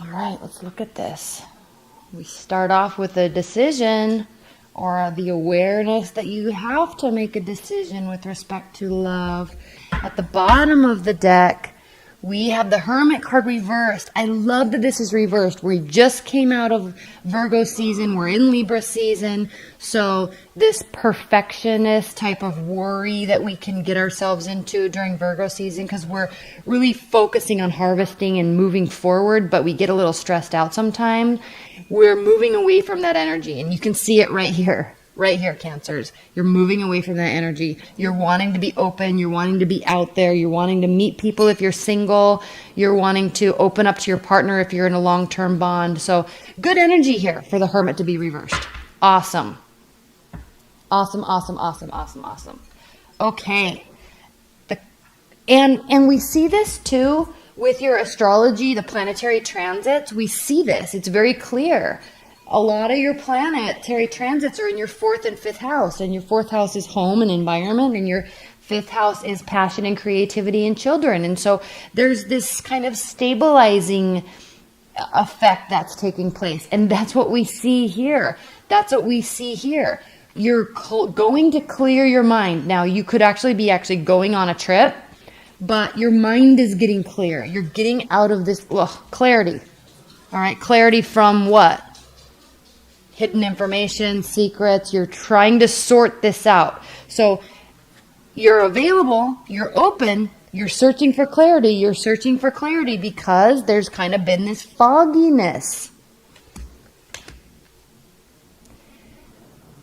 All right, let's look at this. We start off with a decision, or the awareness that you have to make a decision with respect to love. At the bottom of the deck, we have the Hermit card reversed. I love that this is reversed. We just came out of Virgo season. We're in Libra season. So this perfectionist type of worry that we can get ourselves into during Virgo season, because we're really focusing on harvesting and moving forward, but we get a little stressed out sometimes. We're moving away from that energy, and you can see it right here. Right here, Cancers. You're moving away from that energy. You're wanting to be open. You're wanting to be out there. You're wanting to meet people if you're single. You're wanting to open up to your partner if you're in a long-term bond. So good energy here for the Hermit to be reversed. Awesome. Awesome, awesome, awesome, awesome, awesome. Okay. And we see this too with your astrology, the planetary transits. We see this. It's very clear. A lot of your planetary transits are in your 4th and 5th house, and your 4th house is home and environment, and your 5th house is passion and creativity and children. And so there's this kind of stabilizing effect that's taking place, and that's what we see here. That's what we see here. You're going to clear your mind. Now, you could actually be going on a trip, but your mind is getting clear. You're getting out of this clarity. All right, clarity from what? Hidden information, secrets. You're trying to sort this out. So you're available, you're open, you're searching for clarity. You're searching for clarity because there's kind of been this fogginess.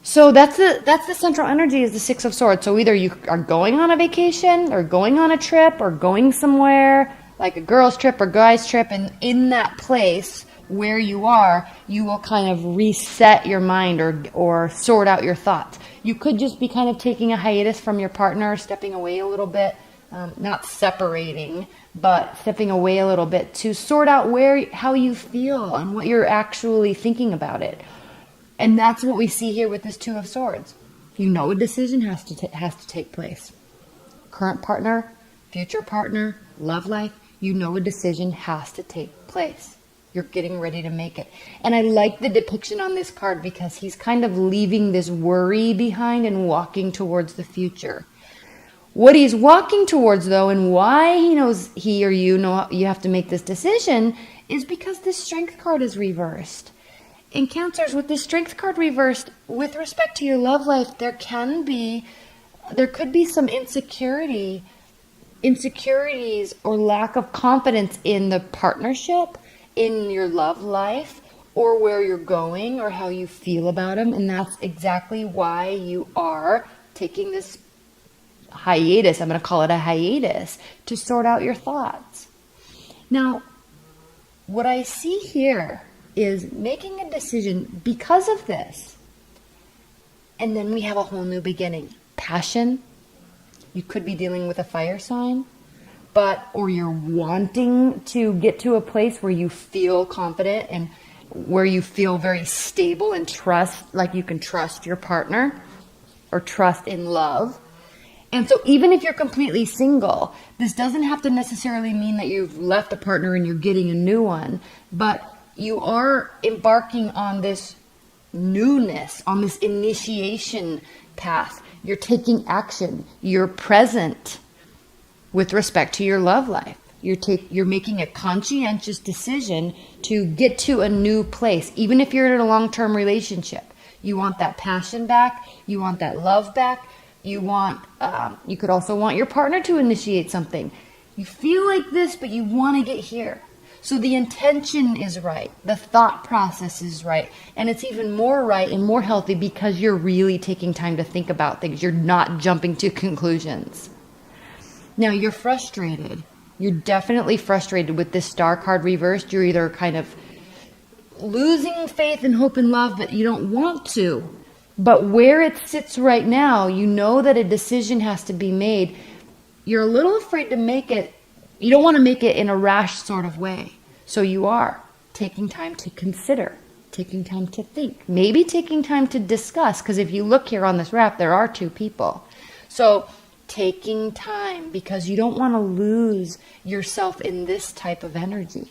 So that's the central energy, is the 6 of Swords. So either you are going on a vacation or going on a trip or going somewhere like a girl's trip or guy's trip, and in that place where you are, you will kind of reset your mind or sort out your thoughts. You could just be kind of taking a hiatus from your partner, stepping away a little bit, not separating, but stepping away a little bit to sort out how you feel and what you're actually thinking about it. And that's what we see here with this 2 of Swords. You know a decision has to take place. Current partner, future partner, love life, you know a decision has to take place. You're getting ready to make it. And I like the depiction on this card because he's kind of leaving this worry behind and walking towards the future. What he's walking towards, though, and why he knows he or you know you have to make this decision, is because this Strength card is reversed. In Cancers, with this Strength card reversed, with respect to your love life, there could be some insecurities or lack of confidence in the partnership, in your love life, or where you're going, or how you feel about them. And that's exactly why you are taking this hiatus. I'm going to call it a hiatus, to sort out your thoughts. Now, what I see here is making a decision because of this. And then we have a whole new beginning. Passion. You could be dealing with a fire sign. Or you're wanting to get to a place where you feel confident and where you feel very stable and trust, like you can trust your partner or trust in love. And so even if you're completely single, this doesn't have to necessarily mean that you've left a partner and you're getting a new one, but you are embarking on this newness, on this initiation path. You're taking action. You're present with respect to your love life. You're making a conscientious decision to get to a new place, even if you're in a long-term relationship. You want that passion back. You want that love back. You could also want your partner to initiate something. You feel like this, but you want to get here. So the intention is right. The thought process is right. And it's even more right and more healthy because you're really taking time to think about things. You're not jumping to conclusions. Now, you're frustrated. You're definitely frustrated with this Star card reversed. You're either kind of losing faith and hope and love, but you don't want to. But where it sits right now, you know that a decision has to be made. You're a little afraid to make it. You don't want to make it in a rash sort of way. So you are taking time to consider, taking time to think, maybe taking time to discuss, because if you look here on this wrap, there are 2 people. So taking time, because you don't want to lose yourself in this type of energy.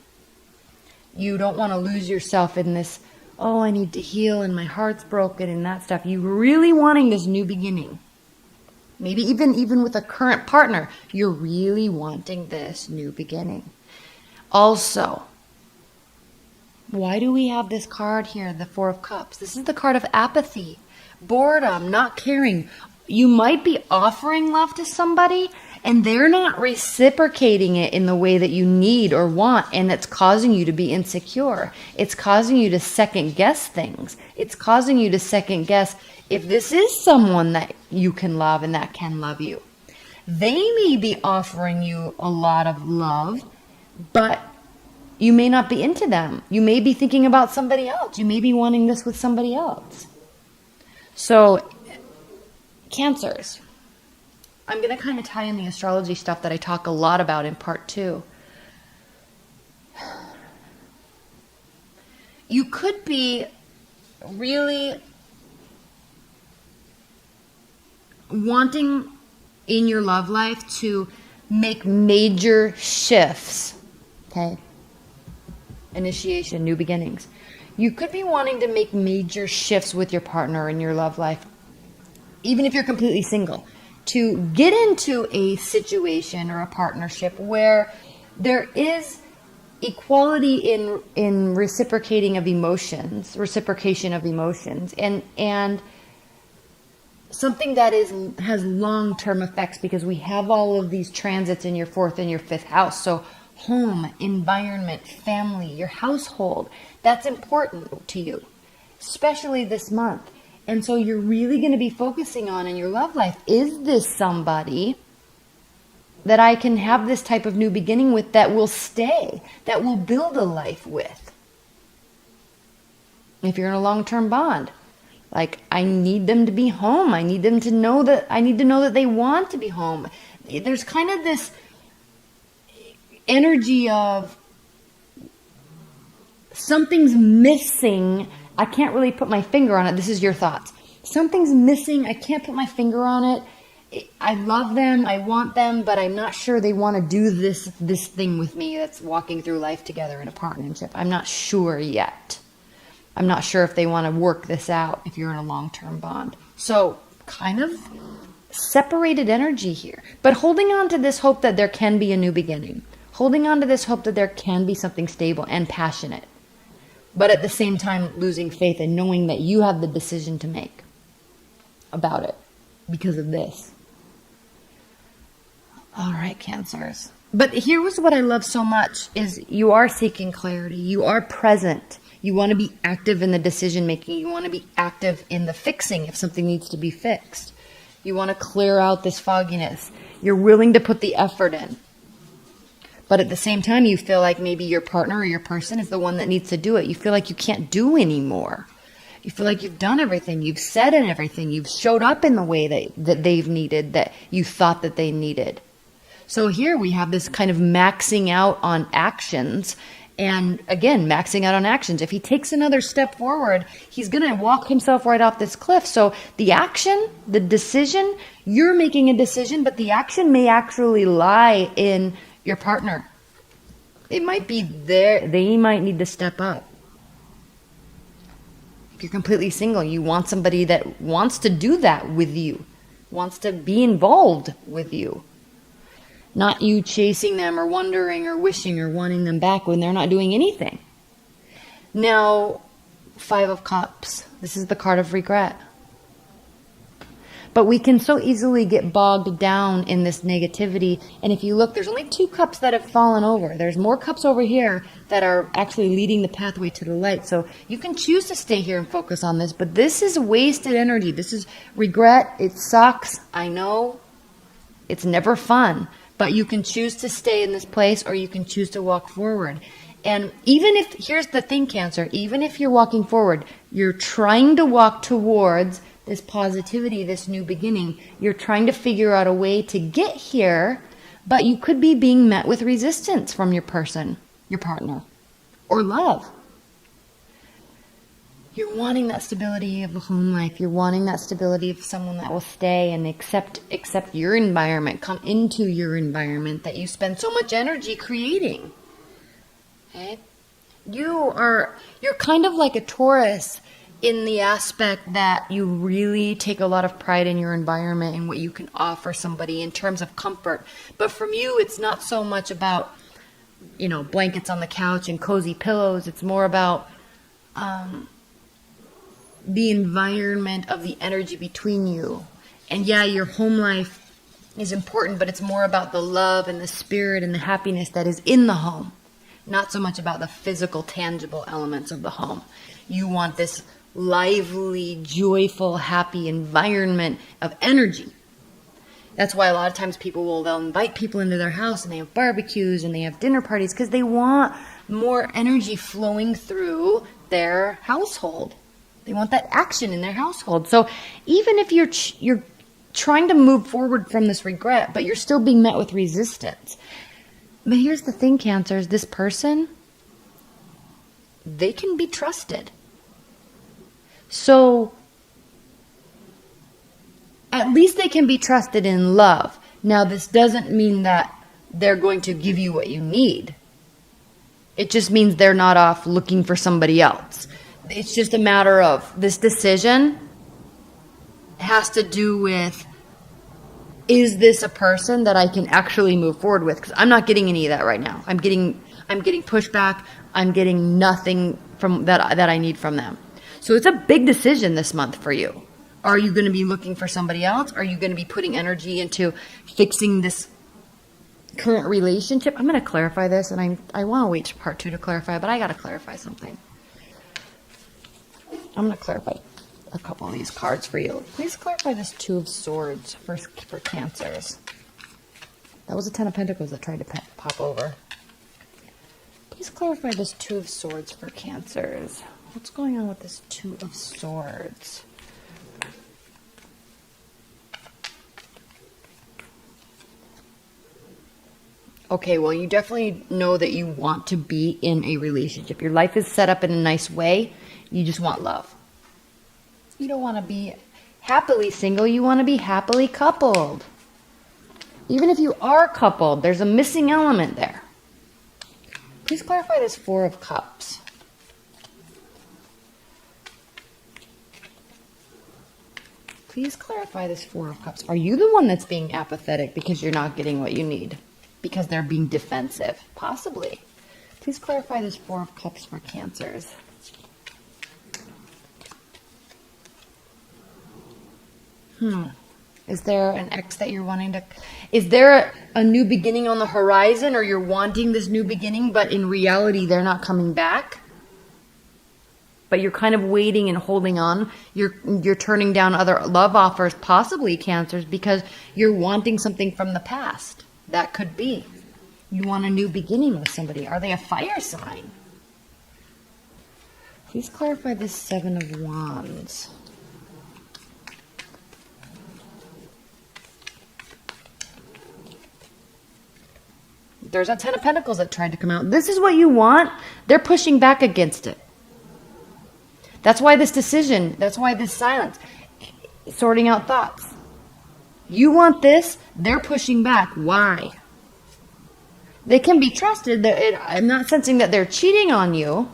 You don't want to lose yourself in this, oh, I need to heal and my heart's broken and that stuff. You're really wanting this new beginning. Maybe even with a current partner, you're really wanting this new beginning. Also, why do we have this card here, the Four of Cups? This is the card of apathy, boredom, not caring. You might be offering love to somebody and they're not reciprocating it in the way that you need or want, and it's causing you to be insecure. It's causing you to second guess things. It's causing you to second guess if this is someone that you can love and that can love you. They may be offering you a lot of love, but you may not be into them. You may be thinking about somebody else. You may be wanting this with somebody else. So, Cancers. I'm going to kind of tie in the astrology stuff that I talk a lot about in part 2. You could be really wanting in your love life to make major shifts. Okay? Initiation, new beginnings. You could be wanting to make major shifts with your partner in your love life, even if you're completely single, to get into a situation or a partnership where there is equality in reciprocation of emotions, and something that has long-term effects, because we have all of these transits in your 4th and your 5th house. So home, environment, family, your household, that's important to you, especially this month. And so you're really going to be focusing on in your love life, is this somebody that I can have this type of new beginning with, that will stay, that will build a life with? If you're in a long-term bond, like, I need them to be home. I need them to know that, I need to know that they want to be home. There's kind of this energy of something's missing. I can't really put my finger on it. This is your thoughts. Something's missing. I can't put my finger on it. I love them. I want them, but I'm not sure they want to do this thing with me that's walking through life together in a partnership. I'm not sure yet. I'm not sure if they want to work this out if you're in a long-term bond. So kind of separated energy here, but holding on to this hope that there can be a new beginning. Holding on to this hope that there can be something stable and passionate. But at the same time, losing faith and knowing that you have the decision to make about it because of this. All right, Cancers. But here was what I love so much is you are seeking clarity. You are present. You want to be active in the decision making. You want to be active in the fixing if something needs to be fixed. You want to clear out this fogginess. You're willing to put the effort in. But at the same time, you feel like maybe your partner or your person is the one that needs to do it. You feel like you can't do anymore. You feel like you've done everything. You've said everything. You've showed up in the way that they've needed, that you thought that they needed. So here we have this kind of maxing out on actions. And again, maxing out on actions. If he takes another step forward, he's going to walk himself right off this cliff. So the action, the decision, you're making a decision, but the action may actually lie in your partner. It might be there. They might need to step up. If you're completely single, you want somebody that wants to do that with you, wants to be involved with you. Not you chasing them or wondering or wishing or wanting them back when they're not doing anything. Now, 5 of Cups. This is the card of regret. But we can so easily get bogged down in this negativity. And if you look, there's only 2 cups that have fallen over. There's more cups over here that are actually leading the pathway to the light. So you can choose to stay here and focus on this. But this is wasted energy. This is regret. It sucks. I know. It's never fun. But you can choose to stay in this place or you can choose to walk forward. And even if, here's the thing, Cancer, even if you're walking forward, you're trying to walk towards this positivity, this new beginning. You're trying to figure out a way to get here, but you could be being met with resistance from your person, your partner, or love. You're wanting that stability of a home life. You're wanting that stability of someone that will stay and accept your environment, come into your environment that you spend so much energy creating. Okay? You're kind of like a Taurus in the aspect that you really take a lot of pride in your environment and what you can offer somebody in terms of comfort. But from you, it's not so much about, blankets on the couch and cozy pillows. It's more about the environment of the energy between you. And yeah, your home life is important, but it's more about the love and the spirit and the happiness that is in the home. Not so much about the physical, tangible elements of the home. You want this lively, joyful, happy environment of energy. That's why a lot of times they'll invite people into their house and they have barbecues and they have dinner parties because they want more energy flowing through their household. They want that action in their household. So even if you're trying to move forward from this regret, but you're still being met with resistance. But here's the thing, Cancers, this person, they can be trusted. So at least they can be trusted in love. Now, this doesn't mean that they're going to give you what you need. It just means they're not off looking for somebody else. It's just a matter of this decision has to do with, is this a person that I can actually move forward with? Because I'm not getting any of that right now. I'm getting pushback. I'm getting nothing from that I need from them. So it's a big decision this month for you. Are you going to be looking for somebody else? Are you going to be putting energy into fixing this current relationship? I'm going to clarify this, and I want to wait to part 2 to clarify, but I got to clarify something. I'm going to clarify a couple of these cards for you. Please clarify this 2 of Swords for Cancers. That was a 10 of Pentacles that tried to pop over. Please clarify this 2 of Swords for Cancers. What's going on with this 2 of Swords? Okay, well, you definitely know that you want to be in a relationship. Your life is set up in a nice way. You just want love. You don't want to be happily single. You want to be happily coupled. Even if you are coupled, there's a missing element there. Please clarify this 4 of Cups. Please clarify this 4 of Cups. Are you the one that's being apathetic because you're not getting what you need? Because they're being defensive? Possibly. Please clarify this 4 of Cups for Cancers. Is there an ex that you're wanting to... Is there a new beginning on the horizon, or you're wanting this new beginning, but in reality they're not coming back? But you're kind of waiting and holding on. You're turning down other love offers, possibly, Cancers, because you're wanting something from the past. That could be. You want a new beginning with somebody. Are they a fire sign? Please clarify this 7 of Wands. There's a 10 of Pentacles that tried to come out. This is what you want. They're pushing back against it. That's why this decision, that's why this silence, sorting out thoughts. You want this, they're pushing back. Why? They can be trusted. I'm not sensing that they're cheating on you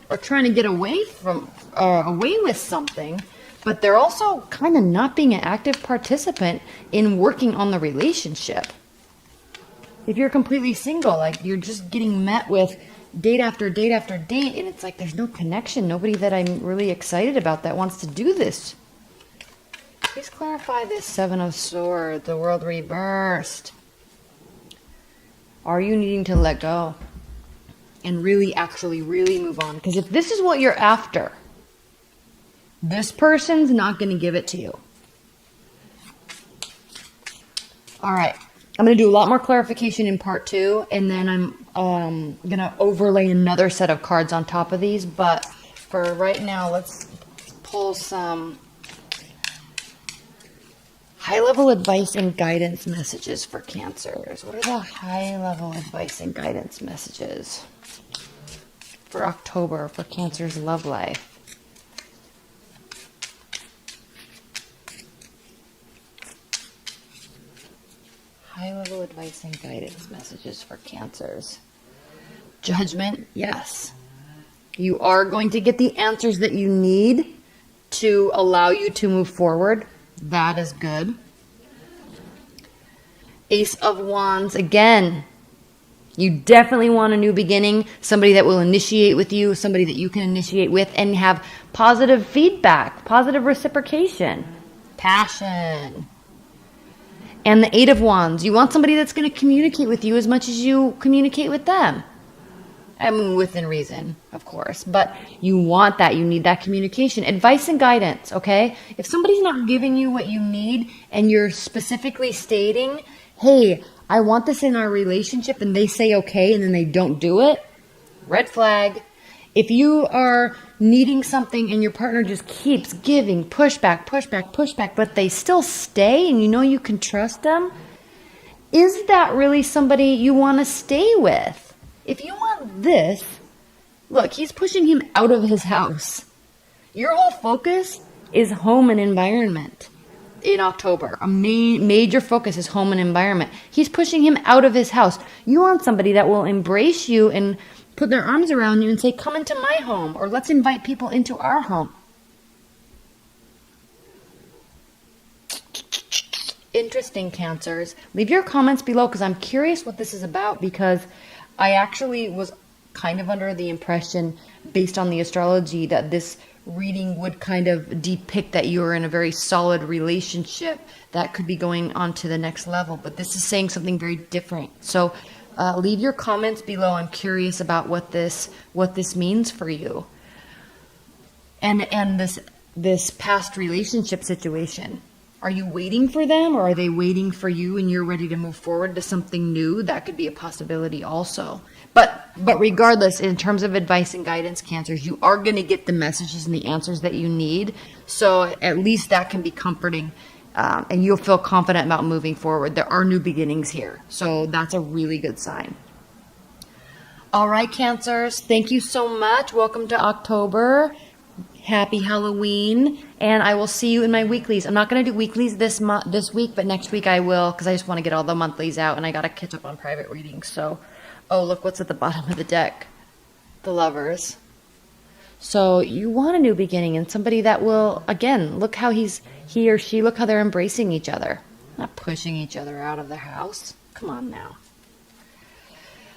or trying to get away with something, but they're also kind of not being an active participant in working on the relationship. If you're completely single, like you're just getting met with date after date after date, and it's like there's no connection, nobody that I'm really excited about that wants to do this. Please clarify this 7 of Swords, the World reversed. Are you needing to let go and really move on? Because if this is what you're after, this person's not going to give it to you. All right. I'm going to do a lot more clarification in part 2, and then I'm going to overlay another set of cards on top of these. But for right now, let's pull some high-level advice and guidance messages for Cancers. What are the high-level advice and guidance messages for October for Cancer's love life? High-level advice and guidance messages for Cancers. Judgment, yes. You are going to get the answers that you need to allow you to move forward. That is good. Ace of Wands, again, you definitely want a new beginning, somebody that will initiate with you, somebody that you can initiate with and have positive feedback, positive reciprocation, passion. And the Eight of Wands, you want somebody that's going to communicate with you as much as you communicate with them. I mean, within reason, of course, but you want that. You need that communication. Advice and guidance, okay? If somebody's not giving you what you need and you're specifically stating, hey, I want this in our relationship, and they say okay and then they don't do it, red flag. If you are needing something and your partner just keeps giving pushback, but they still stay and you know you can trust them, is that really somebody you want to stay with? If you want this, look, he's pushing him out of his house. Your whole focus is home and environment in October. A major focus is home and environment. He's pushing him out of his house. You want somebody that will embrace you and put their arms around you and say, come into my home, or let's invite people into our home. Interesting, Cancers. Leave your comments below because I'm curious what this is about, because I actually was kind of under the impression, based on the astrology, that this reading would kind of depict that you're in a very solid relationship that could be going on to the next level. But this is saying something very different. So leave your comments below. I'm curious about what this means for you. And this past relationship situation. Are you waiting for them, or are they waiting for you and you're ready to move forward to something new? That could be a possibility also. But regardless, in terms of advice and guidance, Cancers, you are going to get the messages and the answers that you need. So at least that can be comforting, and you'll feel confident about moving forward. There are new beginnings here. So that's a really good sign. All right, Cancers, thank you so much. Welcome to October. Happy Halloween, and I will see you in my weeklies. I'm not going to do weeklies this week, but next week I will, because I just want to get all the monthlies out, and I got to catch up on private readings. So, oh, look what's at the bottom of the deck. The Lovers. So you want a new beginning, and somebody that will, again, look how he or she, look how they're embracing each other. Not pushing each other out of the house. Come on now.